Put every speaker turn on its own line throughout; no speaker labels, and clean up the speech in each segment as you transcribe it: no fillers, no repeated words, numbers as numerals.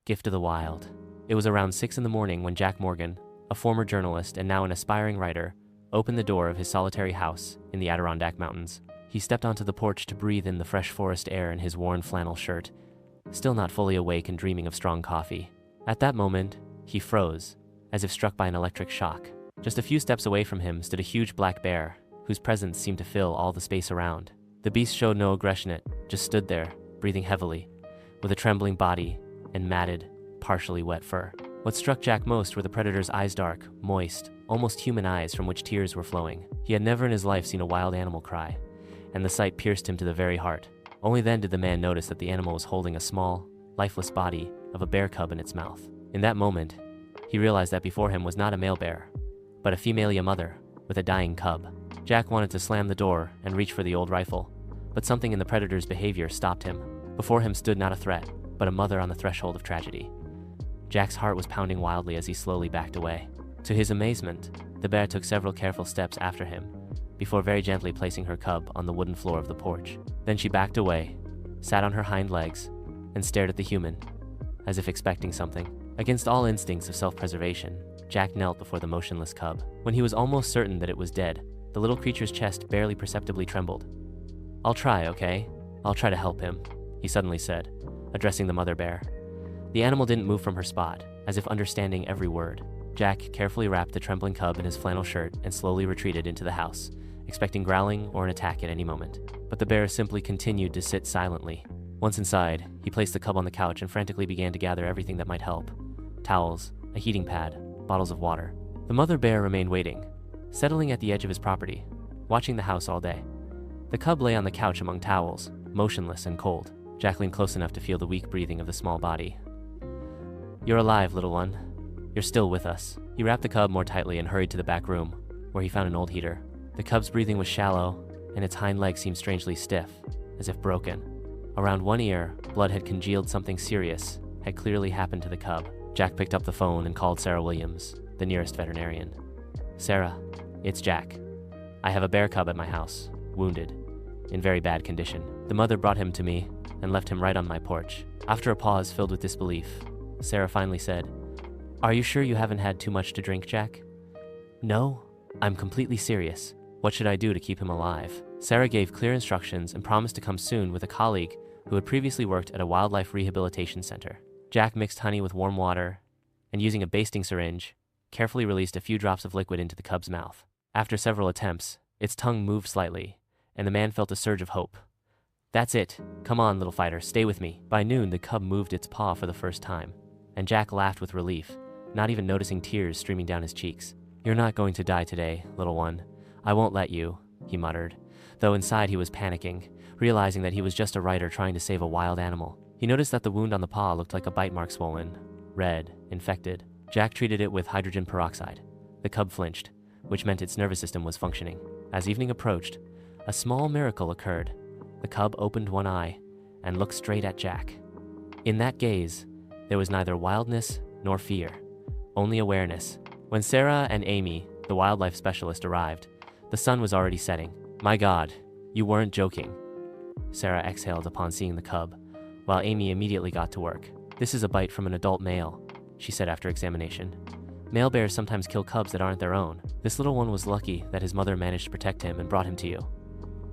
Gift of the Wild. It was around 6 in the morning when Jack Morgan, a former journalist and now an aspiring writer, opened the door of his solitary house in the Adirondack Mountains. He stepped onto the porch to breathe in the fresh forest air in his worn flannel shirt, still not fully awake and dreaming of strong coffee. At that moment, he froze, as if struck by an electric shock. Just a few steps away from him stood a huge black bear, whose presence seemed to fill all the space around. The beast showed no aggression, it just stood there, breathing heavily, with a trembling body and matted, partially wet fur. What struck Jack most were the predator's eyes, dark, moist, almost human eyes from which tears were flowing. He had never in his life seen a wild animal cry, and the sight pierced him to the very heart. Only then did the man notice that the animal was holding a small, lifeless body of a bear cub in its mouth. In that moment, he realized that before him was not a male bear, but a femalia mother with a dying cub. Jack wanted to slam the door and reach for the old rifle, but something in the predator's behavior stopped him. Before him stood not a threat, but a mother on the threshold of tragedy. Jack's heart was pounding wildly as he slowly backed away. To his amazement, the bear took several careful steps after him, before very gently placing her cub on the wooden floor of the porch. Then she backed away, sat on her hind legs, and stared at the human, as if expecting something. Against all instincts of self-preservation, Jack knelt before the motionless cub. When he was almost certain that it was dead, the little creature's chest barely perceptibly trembled. "I'll try, okay? I'll try to help him," he suddenly said, addressing the mother bear. The animal didn't move from her spot, as if understanding every word. Jack carefully wrapped the trembling cub in his flannel shirt and slowly retreated into the house, expecting growling or an attack at any moment. But the bear simply continued to sit silently. Once inside, he placed the cub on the couch and frantically began to gather everything that might help: towels, a heating pad, bottles of water. The mother bear remained waiting, settling at the edge of his property, watching the house all day. The cub lay on the couch among towels, motionless and cold. Jack leaned close enough to feel the weak breathing of the small body. "You're alive, little one. You're still with us." He wrapped the cub more tightly and hurried to the back room, where he found an old heater. The cub's breathing was shallow, and its hind legs seemed strangely stiff, as if broken. Around one ear, blood had congealed. Something serious had clearly happened to the cub. Jack picked up the phone and called Sarah Williams, the nearest veterinarian. "Sarah, it's Jack. I have a bear cub at my house, wounded, in very bad condition. The mother brought him to me and left him right on my porch." After a pause filled with disbelief, Sarah finally said, "Are you sure you haven't had too much to drink, Jack?" "No, I'm completely serious. What should I do to keep him alive?" Sarah gave clear instructions and promised to come soon with a colleague who had previously worked at a wildlife rehabilitation center. Jack mixed honey with warm water and, using a basting syringe, carefully released a few drops of liquid into the cub's mouth. After several attempts, its tongue moved slightly, and the man felt a surge of hope. "That's it. Come on, little fighter, stay with me." By noon, the cub moved its paw for the first time, and Jack laughed with relief, not even noticing tears streaming down his cheeks. "You're not going to die today, little one. I won't let you," he muttered, though inside he was panicking, realizing that he was just a writer trying to save a wild animal. He noticed that the wound on the paw looked like a bite mark, swollen, red, infected. Jack treated it with hydrogen peroxide. The cub flinched, which meant its nervous system was functioning. As evening approached, a small miracle occurred. The cub opened one eye and looked straight at Jack. In that gaze, there was neither wildness nor fear, only awareness. When Sarah and Amy, the wildlife specialist, arrived, the sun was already setting. "My God, you weren't joking," Sarah exhaled upon seeing the cub, while Amy immediately got to work. "This is a bite from an adult male," she said after examination. "Male bears sometimes kill cubs that aren't their own. This little one was lucky that his mother managed to protect him and brought him to you.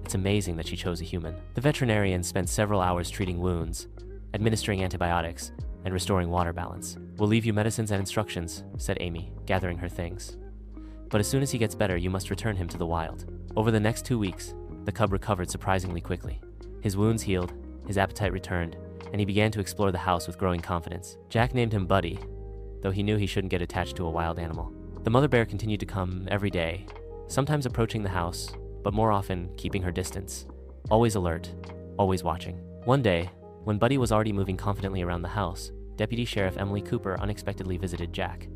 It's amazing that she chose a human." The veterinarian spent several hours treating wounds, administering antibiotics, and restoring water balance. "We'll leave you medicines and instructions," said Amy, gathering her things. "But as soon as he gets better, you must return him to the wild." Over the next 2 weeks, the cub recovered surprisingly quickly. His wounds healed, his appetite returned, and he began to explore the house with growing confidence. Jack named him Buddy, though he knew he shouldn't get attached to a wild animal. The mother bear continued to come every day, sometimes approaching the house, but more often keeping her distance, always alert, always watching. One day, when Buddy was already moving confidently around the house, Deputy Sheriff Emily Cooper unexpectedly visited Jack.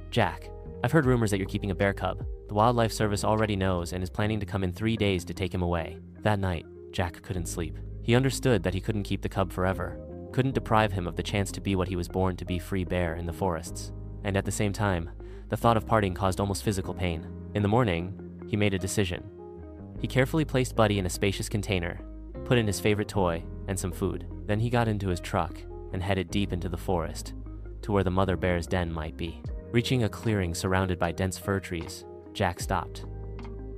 "Jack, I've heard rumors that you're keeping a bear cub. The Wildlife Service already knows and is planning to come in 3 days to take him away." That night, Jack couldn't sleep. He understood that he couldn't keep the cub forever, couldn't deprive him of the chance to be what he was born to be, free bear in the forests. And at the same time, the thought of parting caused almost physical pain. In the morning, he made a decision. He carefully placed Buddy in a spacious container, put in his favorite toy and some food. Then he got into his truck and headed deep into the forest, to where the mother bear's den might be. Reaching a clearing surrounded by dense fir trees, Jack stopped.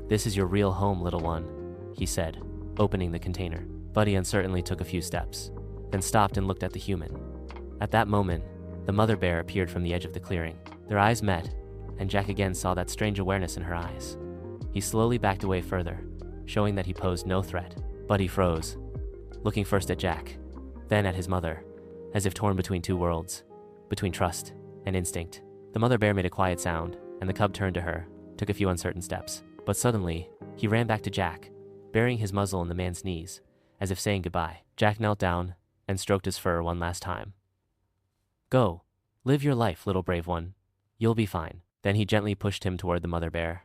"This is your real home, little one," he said, opening the container. Buddy uncertainly took a few steps, then stopped and looked at the human. At that moment, the mother bear appeared from the edge of the clearing. Their eyes met, and Jack again saw that strange awareness in her eyes. He slowly backed away further, showing that he posed no threat. Buddy froze, looking first at Jack, then at his mother, as if torn between two worlds, between trust and instinct. The mother bear made a quiet sound, and the cub turned to her, took a few uncertain steps. But suddenly, he ran back to Jack, burying his muzzle in the man's knees, as if saying goodbye. Jack knelt down and stroked his fur one last time. "Go, live your life, little brave one. You'll be fine." Then he gently pushed him toward the mother bear,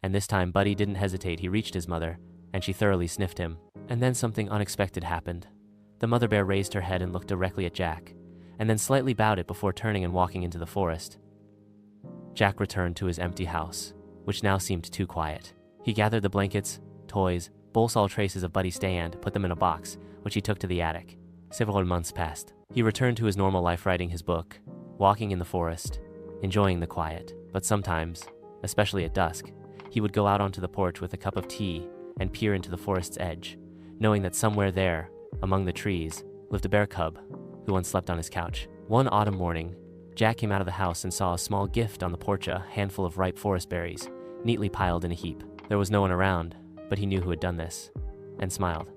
and this time Buddy didn't hesitate. He reached his mother, and she thoroughly sniffed him. And then something unexpected happened. The mother bear raised her head and looked directly at Jack, and then slightly bowed it before turning and walking into the forest. Jack returned to his empty house, which now seemed too quiet. He gathered the blankets, toys, all traces of Buddy's stay and put them in a box, which he took to the attic. Several months passed. He returned to his normal life, writing his book, walking in the forest, enjoying the quiet. But sometimes, especially at dusk, he would go out onto the porch with a cup of tea and peer into the forest's edge, knowing that somewhere there, among the trees, lived a bear cub who once slept on his couch. One autumn morning, Jack came out of the house and saw a small gift on the porch, a handful of ripe forest berries, neatly piled in a heap. There was no one around, but he knew who had done this, and smiled,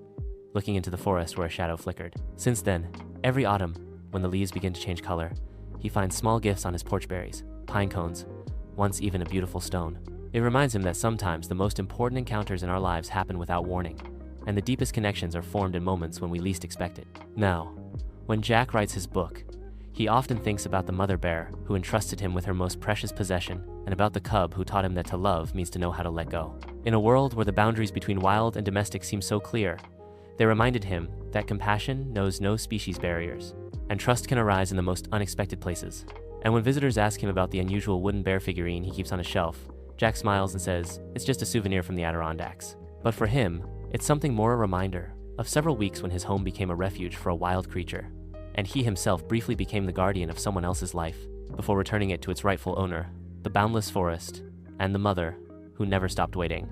looking into the forest where a shadow flickered. Since then, every autumn, when the leaves begin to change color, he finds small gifts on his porch berries, pine cones, once even a beautiful stone. It reminds him that sometimes the most important encounters in our lives happen without warning, and the deepest connections are formed in moments when we least expect it. Now, when Jack writes his book, he often thinks about the mother bear who entrusted him with her most precious possession, and about the cub who taught him that to love means to know how to let go. In a world where the boundaries between wild and domestic seem so clear, they reminded him that compassion knows no species barriers, and trust can arise in the most unexpected places. And when visitors ask him about the unusual wooden bear figurine he keeps on his shelf, Jack smiles and says it's just a souvenir from the Adirondacks. But for him, it's something more, a reminder of several weeks when his home became a refuge for a wild creature, and he himself briefly became the guardian of someone else's life before returning it to its rightful owner, the boundless forest, and the mother who never stopped waiting.